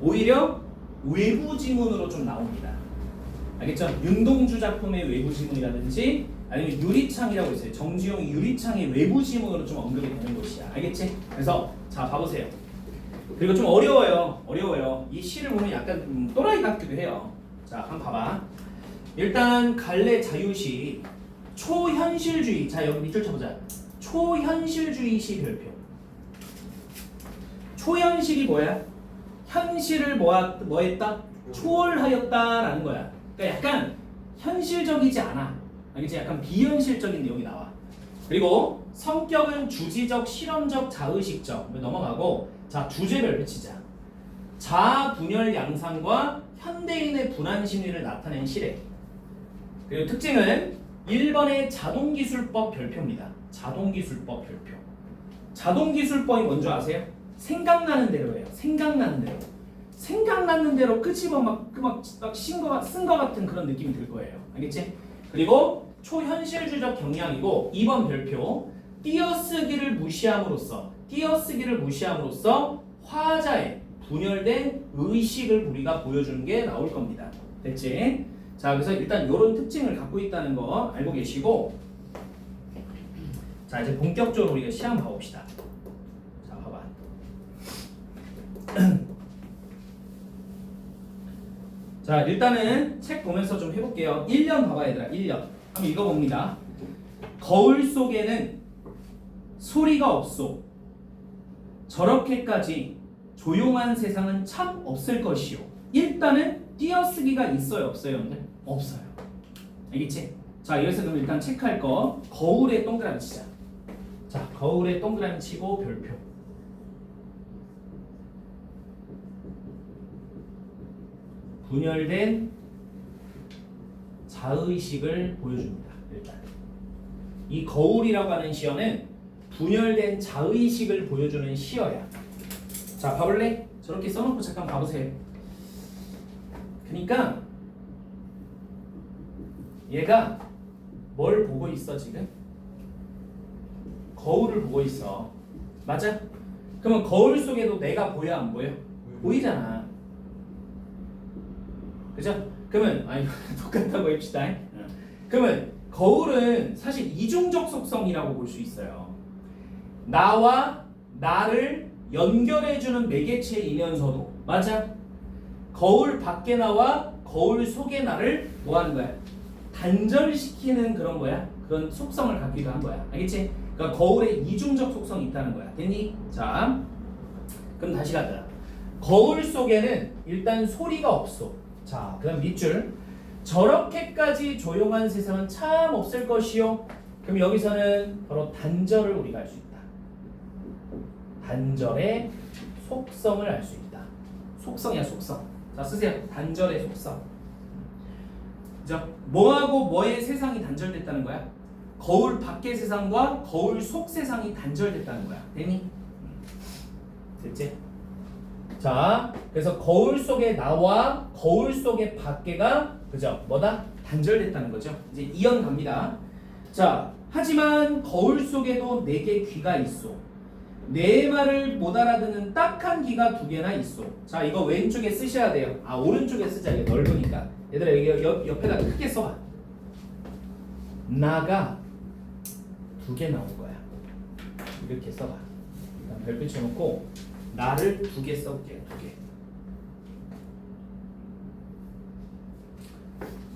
Speaker 1: 오히려 외부 지문으로 좀 나옵니다. 알겠죠? 윤동주 작품의 외부 지문이라든지 아니면 유리창이라고 있어요. 정지용이 유리창의 외부 지문으로 좀 언급이 되는 곳이야. 알겠지? 그래서 자, 봐보세요. 그리고 좀 어려워요. 이 시를 보면 약간 또라이 같기도 해요. 자, 한번 봐봐. 일단 갈래 자유시 초현실주의. 자, 여기 밑줄 쳐보자. 초현실주의시 별표. 초현실이 뭐야? 현실을 뭐 했다? 초월하였다라는 거야. 그러니까 약간 현실적이지 않아. 알겠지? 약간 비현실적인 내용이 나와. 그리고 성격은 주지적, 실험적, 자의식적. 넘어가고 자, 주제별표 치자. 자아 분열 양상과 현대인의 분한 심리를 나타낸 시래. 그리고 특징은 1번의 자동기술법 별표입니다. 자동기술법 별표. 자동기술법이 뭔지 아세요? 생각나는 대로예요. 생각나는 대로 끄집어 쓴 거 같은 그런 느낌이 들 거예요. 알겠지? 그리고 초현실주의적 경향이고 2번 별표. 띄어쓰기를 무시함으로써 화자의 분열된 의식을 우리가 보여주는 게 나올 겁니다. 됐지? 자, 그래서 일단 이런 특징을 갖고 있다는 거 알고 계시고, 자, 이제 본격적으로 우리가 시험 봐봅시다. 자, 봐봐. 자, 일단은 책 보면서 좀 해볼게요. 1년 봐봐 얘들아. 1년 한번 읽어봅니다. 거울 속에는 소리가 없소. 저렇게까지 조용한 세상은 참 없을 것이요. 일단은 띄어쓰기가 있어요, 없어요, 여러분들? 없어요. 알겠지? 자, 여기서 그럼 일단 체크할 거 거울에 동그라미 치자. 자, 거울에 동그라미 치고 별표. 분열된 자의식을 보여줍니다. 일단 이 거울이라고 하는 시어는 분열된 자의식을 보여주는 시어야. 자, 봐볼래? 저렇게 써놓고 잠깐 봐보세요. 그러니까 얘가 뭘 보고 있어 지금? 거울을 보고 있어. 맞아? 그러면 거울 속에도 내가 보여 안 보여? 보이잖아. 그죠? 그러면 똑같다고 합시다. 그러면 거울은 사실 이중적 속성이라고 볼 수 있어요. 나와 나를 연결해주는 매개체이면서도 맞아? 거울 밖에 나와 거울 속에 나를 뭐 하는 거야? 단절시키는 그런 거야? 그런 속성을 갖기도 한 거야. 알겠지? 그러니까 거울에 이중적 속성이 있다는 거야. 됐니? 자, 그럼 다시 가자. 거울 속에는 일단 소리가 없어. 자, 그 다음 밑줄. 저렇게까지 조용한 세상은 참 없을 것이요. 그럼 여기서는 바로 단절을 우리가 할 수 있다. 단절의 속성을 알 수 있다. 속성이야 속성. 자 쓰세요. 단절의 속성. 자 뭐하고 뭐의 세상이 단절됐다는 거야? 거울 밖의 세상과 거울 속 세상이 단절됐다는 거야. 됐니? 됐지? 자 그래서 거울 속의 나와 거울 속의 밖에가 그죠? 뭐다? 단절됐다는 거죠. 이제 이연 갑니다. 자 하지만 거울 속에도 내게 귀가 있어. 내 말을 못 알아듣는 딱한 귀가 두 개나 있어. 자 이거 왼쪽에 쓰셔야 돼요. 아 오른쪽에 쓰자. 이게 넓으니까. 얘들아 여기 옆에다 크게 써봐. 나가 두 개 나온 거야. 이렇게 써봐. 일단 별표 쳐놓고 나를 두 개 써볼게요. 두 개.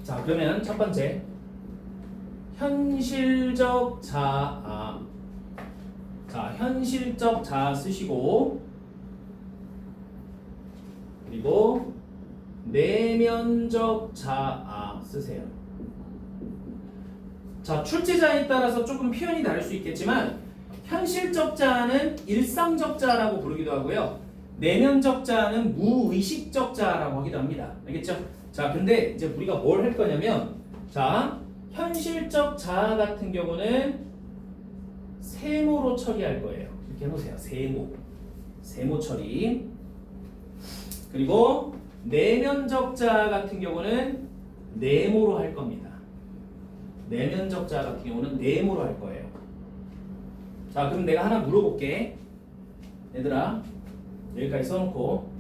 Speaker 1: 자 그러면 첫 번째 현실적 자아. 자 현실적 자아 쓰시고 그리고 내면적 자아 쓰세요. 자 출제자에 따라서 조금 표현이 다를 수 있겠지만 현실적 자아는 일상적 자아라고 부르기도 하고요. 내면적 자아는 무의식적 자아라고 하기도 합니다. 알겠죠? 자 근데 이제 우리가 뭘 할 거냐면 자 현실적 자아 같은 경우는 세모로 처리할 거예요. 이렇게 해놓으세요. 세모 처리. 그리고 내면적 자아 같은 경우는 네모로 할 겁니다. 내면적 자아 같은 경우는 네모로 할 거예요. 자 그럼 내가 하나 물어볼게. 얘들아 여기까지 써놓고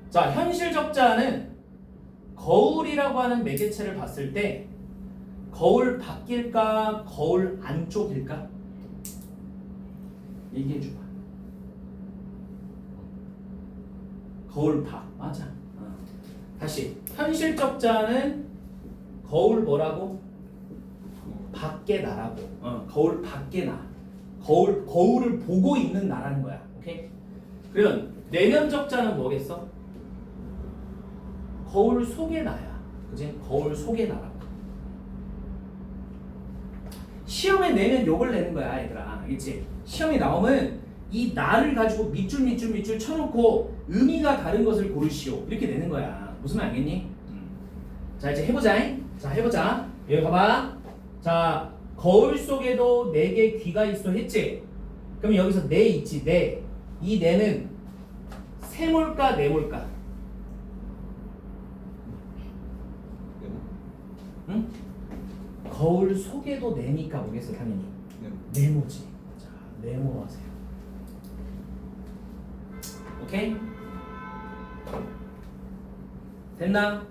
Speaker 1: 자 현실적 자아는 거울이라고 하는 매개체를 봤을 때 거울 밖일까 거울 안쪽일까? 얘기해줘봐. 거울 밖 맞아. 다시 현실적 자아는 거울 뭐라고? 밖에 나라고. 거울 밖에 나. 거울을 보고 있는 나라는 거야. 오케이? 그러면 내면적 자는 뭐겠어? 거울 속에 나야. 그지? 거울 속에 나라고. 시험에 내면 욕을 내는 거야, 얘들아. 알겠지? 시험에 나오면 이 나를 가지고 밑줄 쳐놓고 의미가 다른 것을 고르시오. 이렇게 내는 거야. 무슨 말 알겠니? 자 이제 해보자. 자 해보자. 여기 봐봐. 자 거울 속에도 내게 귀가 있어 했지? 그럼 여기서 내 있지. 내. 이 내는 세몰까 네몰까? 응? 거울 속에도 내니까 뭐겠어 당연히? 네모지. 자 네모로 하세요. 오케이? 됐나?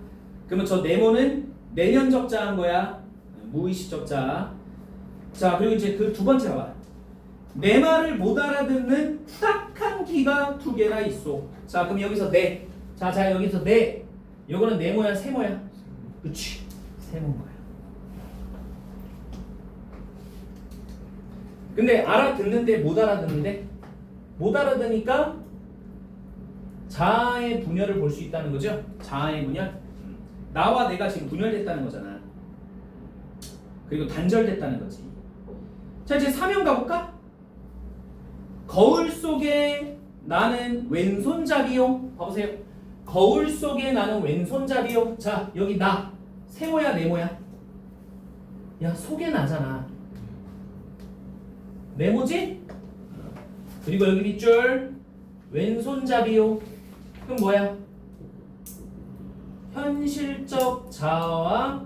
Speaker 1: 그러면 저 네모는 내면적 자한 거야. 무의식적 자. 자 그리고 이제 그 두 번째 봐봐. 내 말을 못 알아듣는 딱한 귀가 두 개나 있어. 자 그럼 여기서 네. 자 여기서 네. 요거는 네모야 세모야? 그치. 세모인 거야. 근데 알아듣는데 못 알아듣는데? 못 알아듣으니까 자아의 분열을 볼 수 있다는 거죠. 자아의 분열. 나와 내가 지금 분열됐다는 거잖아. 그리고 단절됐다는 거지. 자 이제 사면 가볼까? 거울 속에 나는 왼손잡이요. 봐보세요. 거울 속에 나는 왼손잡이요. 자 여기 나 세모야 네모야? 야 속에 나잖아. 네모지? 그리고 여기 밑줄 왼손잡이요. 그럼 뭐야? 현실적 자아와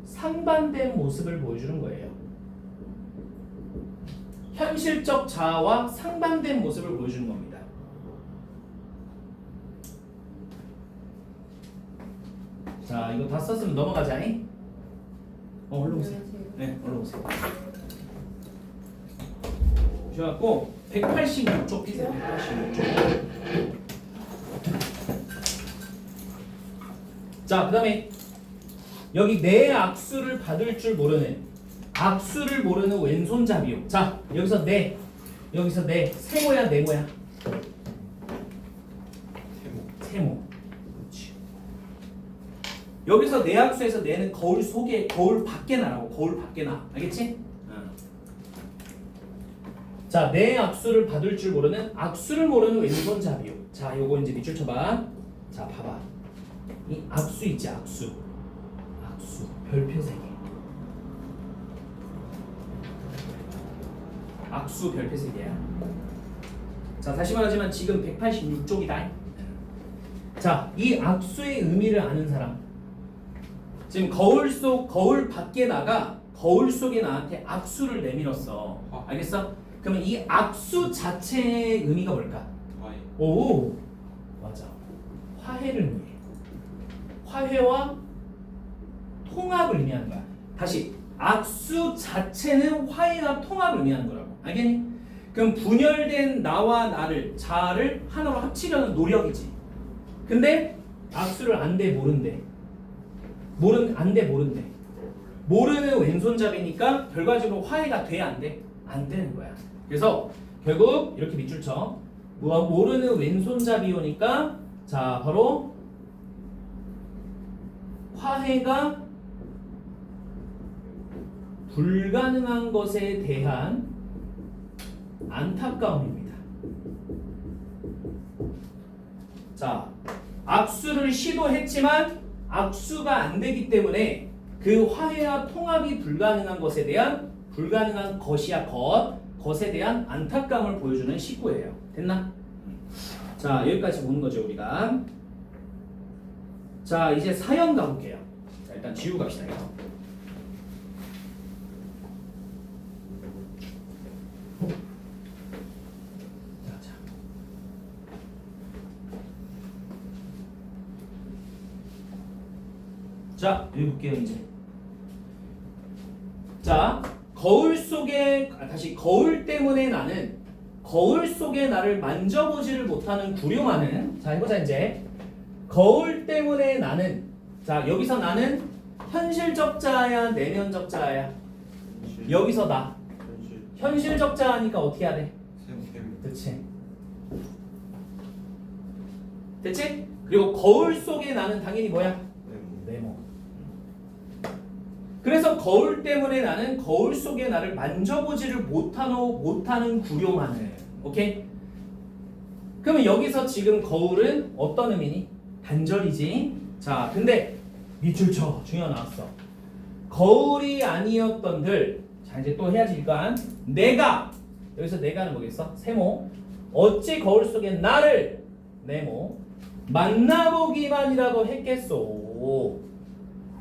Speaker 1: 상반된 모습을 보여주는 거예요. 현실적 자아와 상반된 모습을 보여주는 겁니다. 자 이거 다 썼으면 넘어가자. 얼른 오세요. 네 얼른 오세요. 주셔갖고 186쪽 피세요. 186쪽. 자 그 다음에 여기 내 악수를 받을 줄 모르는 악수를 모르는 왼손잡이요. 자 여기서 내 여기서 내 세모야 네모야? 세모. 그렇지. 여기서 내 악수에서 내는 거울 속에 거울 밖에 나라고. 거울 밖에 나. 알겠지? 자, 내 악수를 받을 줄 모르는 악수를 모르는 왼손잡이요. 자, 요거 이제 밑줄 쳐봐. 자, 봐봐. 이 악수 있지, 악수. 악수 별표 3개. 악수 별표 3개야. 자, 다시 말하지만 지금 186쪽이다. 자, 이 악수의 의미를 아는 사람. 지금 거울 밖에 나가 거울 속에 나한테 악수를 내밀었어. 알겠어? 그러면 이 악수 자체의 의미가 뭘까? 오, 맞아. 화해를 의미해. 화해와 통합을 의미하는 거야. 다시, 악수 자체는 화해와 통합을 의미하는 거라고. 알겠니? 그럼 분열된 나와 나를, 자아를 하나로 합치려는 노력이지. 근데 악수를 안돼 모른대. 안돼 모른대. 모르는 왼손잡이니까 결과적으로 화해가 돼 안 돼? 안 되는 거야. 그래서 결국 이렇게 밑줄 쳐. 모르는 왼손잡이오니까 자 바로 화해가 불가능한 것에 대한 안타까움입니다. 자, 악수를 시도했지만 악수가 안 되기 때문에 그 화해와 통합이 불가능한 것에 대한 불가능한 것이야 것에 대한 안타까움을 보여주는 식구예요. 됐나? 자, 여기까지 보는 거죠 우리가. 자, 이제 사연 가볼게요. 자, 일단 지우고 갑시다. 자, 여기 볼게요 이제. 자, 거울 속에 다시 거울 때문에 나는 거울 속에 나를 만져보지를 못하는 구룡하는. 자, 해보자 이제. 거울 때문에 나는. 자, 여기서 나는 현실적 자야 내면적 자야? 여기서 나 현실적 자니까 어떻게 해야 돼? 그치? 됐지? 그리고 거울 속에 나는 당연히 뭐야? 네모. 그래서 거울 때문에 나는 거울 속에 나를 만져보지를 못하는 구룡하는. 오케이? 그러면 여기서 지금 거울은 어떤 의미니? 단절이지. 자, 근데 밑줄 쳐. 중요한 나왔어. 거울이 아니었던들. 자, 이제 또 해야지 일단. 내가 여기서 내가는 뭐겠어? 세모. 어찌 거울 속에 나를 네모 만나보기만이라도 했겠소.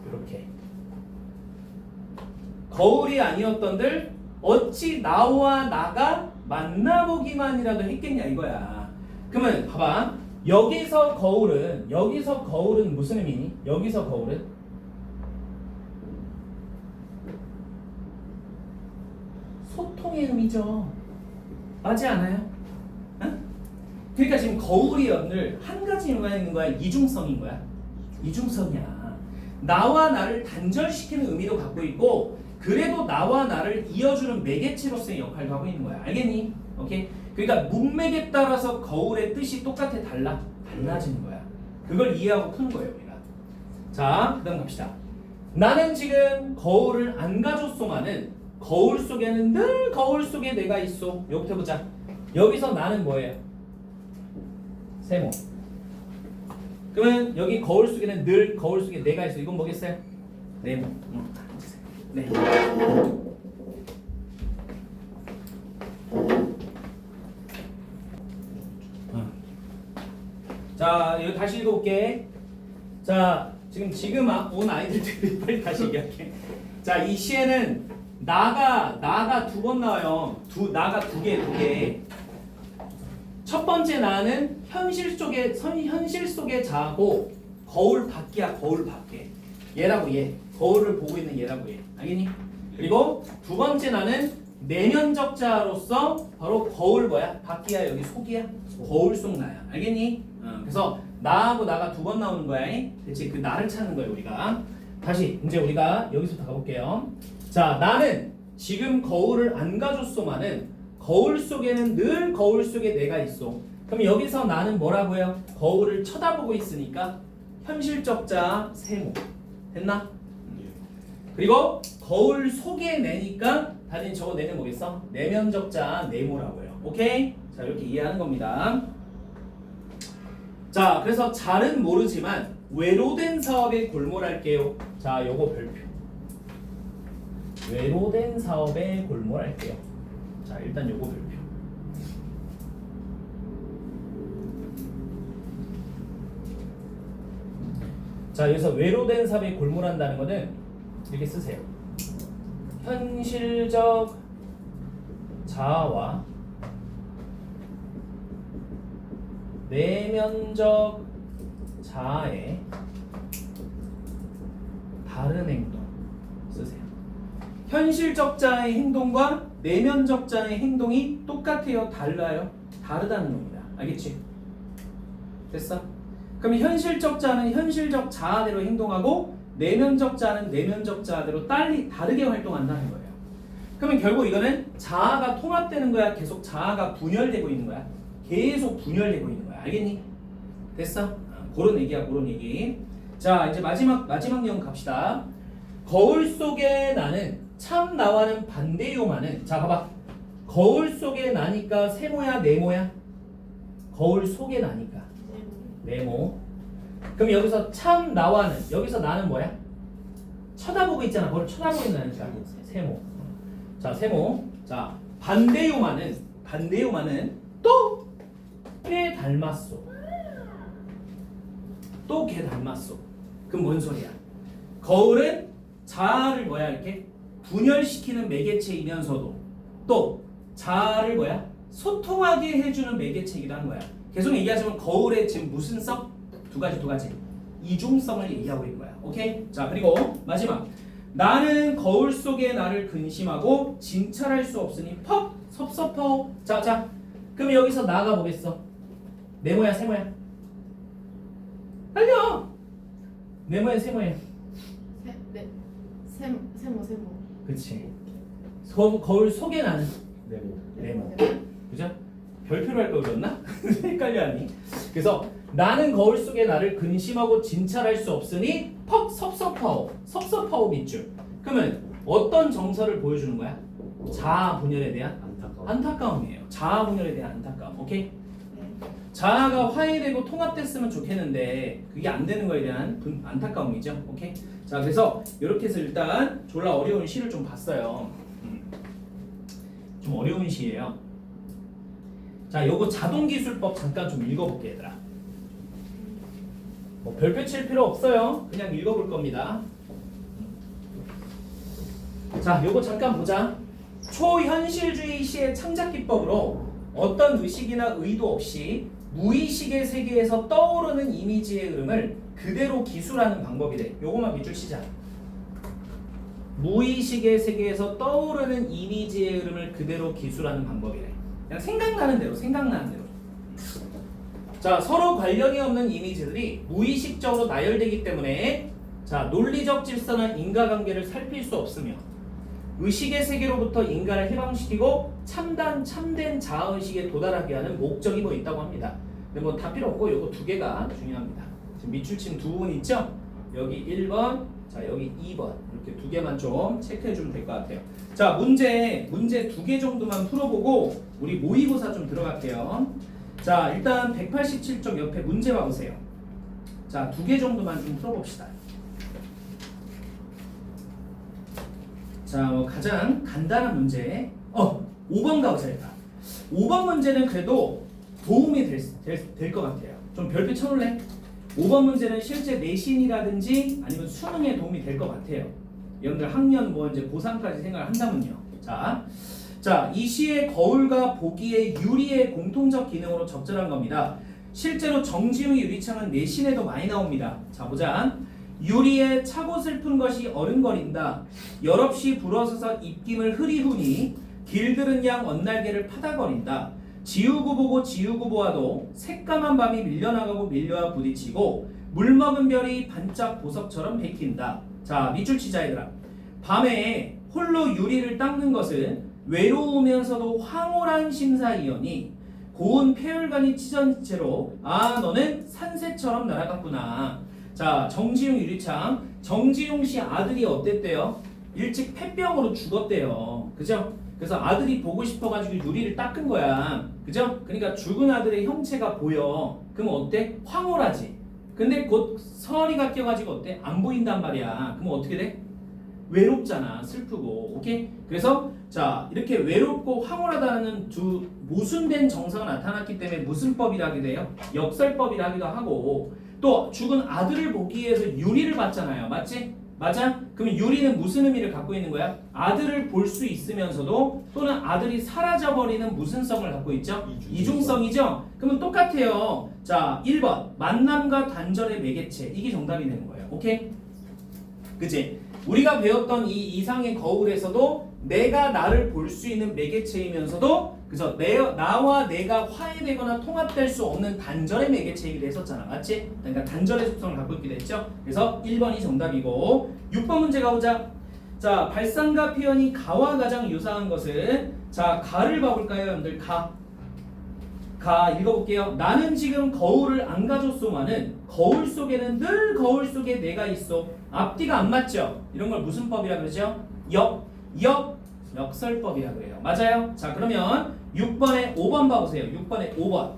Speaker 1: 이렇게. 거울이 아니었던들 어찌 나와 나가 만나보기만이라도 했겠냐 이거야. 그러면 봐봐. 여기서 거울은 무슨 의미니? 여기서 거울은 소통의 의미죠. 맞지 않아요? 응? 그러니까 지금 거울이 오늘 한 가지 의미가 있는 거야? 이중성인 거야? 이중성이야. 나와 나를 단절시키는 의미도 갖고 있고 그래도 나와 나를 이어주는 매개체로서의 역할도 하고 있는 거야. 알겠니? 오케이? 그러니까 문맥에 따라서 거울의 뜻이 똑같아 달라지는 거야. 그걸 이해하고 푸는 거예요 우리가. 자, 그 다음 갑시다. 나는 지금 거울을 안 가졌소만은 거울 속에는 늘 거울 속에 내가 있어. 여기부터 보자. 여기서 나는 뭐예요? 세모. 그러면 여기 거울 속에는 늘 거울 속에 내가 있어. 이건 뭐겠어요? 네모. 네. 자, 여기 다시 읽어볼게. 자, 지금 온 아이들끼리 빨리 다시 얘기할게. 자, 이 시에는 나가 두 번 나와요. 나가 두 개. 첫 번째 나는 현실 속의 자고 거울 밖이야. 거울 밖에. 얘라고 얘. 거울을 보고 있는 얘라고 얘. 알겠니? 그리고 두 번째 나는 내면적 자로서 바로 거울 뭐야? 밖이야 여기 속이야? 거울 속 나야. 알겠니? 그래서 나하고 나가 두 번 나오는 거야. 대체 그 나를 찾는 거야 우리가. 다시 이제 우리가 여기서부터 가볼게요. 자, 나는 지금 거울을 안 가졌소만은 거울 속에는 늘 거울 속에 내가 있어. 그럼 여기서 나는 뭐라고요? 거울을 쳐다보고 있으니까 현실적 자 세모. 됐나? 그리고 거울 속에 내니까 단위 적어내는 뭐겠어? 내면적자 네모라고요. 오케이? 자 이렇게 이해하는 겁니다. 자 그래서 잘은 모르지만 외로된 사업의 골몰할게요. 자 요거 별표. 외로된 사업의 골몰할게요. 자 일단 요거 별표. 자 여기서 외로된 사업에 골몰한다는 거는 이렇게 쓰세요. 현실적 자아와 내면적 자아의 다른 행동 쓰세요. 현실적 자아의 행동과 내면적 자아의 행동이 똑같아요? 달라요? 다르다는 겁니다. 알겠지? 됐어? 그럼 현실적 자아는 현실적 자아대로 행동하고 내면적 자아는 내면적 자아대로 다르게 활동한다는 거예요. 그러면 결국 이거는 자아가 통합되는 거야? 계속 자아가 분열되고 있는 거야? 계속 분열되고 있는 거야. 알겠니? 됐어? 그런 얘기야, 그런 얘기. 자, 이제 마지막 내용 갑시다. 거울 속에 나는 참 나와는 반대요만은 자, 봐봐. 거울 속에 나니까 세모야, 네모야? 거울 속에 나니까 네모. 그럼 여기서 참 나와는 여기서 나는 뭐야? 쳐다보고 있잖아. 그걸 쳐다보고 있다니까 세모. 자 세모. 자 반대요만은 또 걔 닮았어. 또 걔 닮았어. 그럼 뭔 소리야? 거울은 자아를 뭐야 이렇게 분열시키는 매개체이면서도 또 자아를 뭐야 소통하게 해주는 매개체이기도 한 거야. 계속 얘기하자면 거울에 지금 무슨 성? 두 가지 이중성을 얘기하고 있는 거야. 오케이? 자 그리고 마지막 나는 거울 속에 나를 근심하고 진찰할 수 없으니 퍽 섭섭하오. 자 그럼 여기서 나가 보겠어. 네모야 세모야? 알려. 네모야 세모야?
Speaker 2: 세모.
Speaker 1: 그치. 거울 속에 나는 네모. 그죠? 별표로 할 걸 그랬나? 헷갈려하니? 그래서 나는 거울 속에 나를 근심하고 진찰할 수 없으니 퍽 섭섭하오 밑줄. 그러면 어떤 정서를 보여주는 거야? 자아 분열에 대한 안타까움이에요. 자아 분열에 대한 안타까움. 오케이?
Speaker 2: 네.
Speaker 1: 자아가 화해되고 통합됐으면 좋겠는데 그게 안 되는 거에 대한 안타까움이죠. 오케이? 자 그래서 이렇게 해서 일단 졸라 어려운 시를 좀 봤어요. 좀 어려운 시예요. 자 요거 자동기술법 잠깐 좀 읽어볼게 얘들아. 뭐 별표 칠 필요 없어요. 그냥 읽어볼 겁니다. 자 요거 잠깐 보자. 초현실주의 시의 창작기법으로 어떤 의식이나 의도 없이 무의식의 세계에서 떠오르는 이미지의 흐름을 그대로 기술하는 방법이래. 요거만 밑줄 치자. 무의식의 세계에서 떠오르는 이미지의 흐름을 그대로 기술하는 방법이래. 그냥 생각나는 대로. 자 서로 관련이 없는 이미지들이 무의식적으로 나열되기 때문에 자 논리적 질서나 인과관계를 살필 수 없으며 의식의 세계로부터 인간을 해방시키고 참된 자아의식에 도달하게 하는 목적이 뭐 있다고 합니다. 근데 뭐 다 필요 없고 요거 두 개가 중요합니다. 지금 밑줄 친 두 분 있죠? 여기 1번, 자 여기 2번 이렇게 두 개만 좀 체크해 주면 될 것 같아요. 자 문제 두 개 정도만 풀어보고 우리 모의고사 좀 들어갈게요. 자 일단 187쪽 옆에 문제 봐보세요. 자 두 개 정도만 좀 풀어봅시다. 자 가장 간단한 문제 5번 가보자. 5번 문제는 그래도 도움이 될 것 같아요. 좀 별표 쳐놓을래? 5번 문제는 실제 내신이라든지 아니면 수능에 도움이 될 것 같아요. 여러분들 학년 뭐 이제 고3까지 생각을 한다면요. 자, 이 시의 거울과 보기의 유리의 공통적 기능으로 적절한 겁니다. 실제로 정지용의 유리창은 내신에도 많이 나옵니다. 자, 보자. 유리에 차고 슬픈 것이 어른거린다. 열없이 불어서서 입김을 흐리후니 길들은 양 언날개를 파다거린다. 지우고 보고 지우고 보아도 새까만 밤이 밀려나가고 밀려와 부딪히고 물먹은 별이 반짝 보석처럼 베낀다. 자 밑줄 치자 얘들아. 밤에 홀로 유리를 닦는 것은 외로우면서도 황홀한 심사이여니 고운 폐혈관이 찢어진 채로 너는 산새처럼 날아갔구나. 자 정지용 유리창. 정지용 씨 아들이 어땠대요? 일찍 폐병으로 죽었대요. 그죠? 그래서 아들이 보고 싶어가지고 유리를 닦은 거야. 그죠? 그러니까 죽은 아들의 형체가 보여. 그럼 어때? 황홀하지. 근데 곧 서리가 껴가지고 어때? 안 보인단 말이야. 그럼 어떻게 돼? 외롭잖아. 슬프고. 오케이? 그래서 자 이렇게 외롭고 황홀하다는 두 모순된 정서가 나타났기 때문에 무슨 법이라 하게 돼요? 역설법이라 하기도 하고 또 죽은 아들을 보기 위해서 유리를 봤잖아요. 맞지? 맞아? 그러면 유리는 무슨 의미를 갖고 있는 거야? 아들을 볼 수 있으면서도 또는 아들이 사라져버리는 무슨 성을 갖고 있죠? 이중성이죠? 그러면 똑같아요. 자 1번 만남과 단절의 매개체 이게 정답이 되는 거예요. 오케이? 그치? 우리가 배웠던 이 이상의 거울에서도 내가 나를 볼 수 있는 매개체이면서도 그죠? 나와 내가 화해되거나 통합될 수 없는 단절의 매개체이기도 했었잖아. 맞지? 그러니까 단절의 속성을 갖고 있기도 했죠. 그래서 1번이 정답이고 6번 문제 가보자. 자 발상과 표현이 가와 가장 유사한 것은 자 가를 봐볼까요 여러분들? 가 읽어볼게요. 나는 지금 거울을 안 가졌소만은 거울 속에는 늘 거울 속에 내가 있어. 앞뒤가 안 맞죠? 이런 걸 무슨 법이라 그러죠? 역설법이라 그래요. 맞아요? 자 그러면 6번에 5번 봐보세요. 6번에 5번.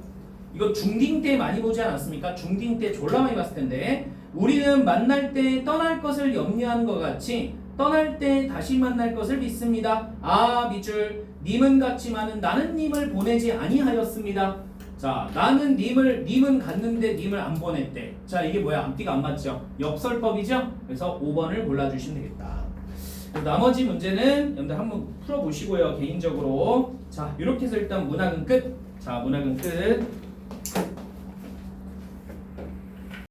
Speaker 1: 이거 중딩 때 많이 보지 않았습니까? 중딩 때 졸라 많이 봤을 텐데 우리는 만날 때 떠날 것을 염려하는 것 같이 떠날 때 다시 만날 것을 믿습니다. 아 밑줄 님은 같지만은 나는 님을 보내지 아니하였습니다. 자 나는 님은 갔는데 님을 안 보냈대. 자 이게 뭐야? 앞뒤가 안 맞죠? 역설법이죠? 그래서 5번을 골라주시면 되겠다. 나머지 문제는 여러분들 한번 풀어보시고요. 개인적으로 자 이렇게 해서 일단 문학은 끝. 자 문학은 끝.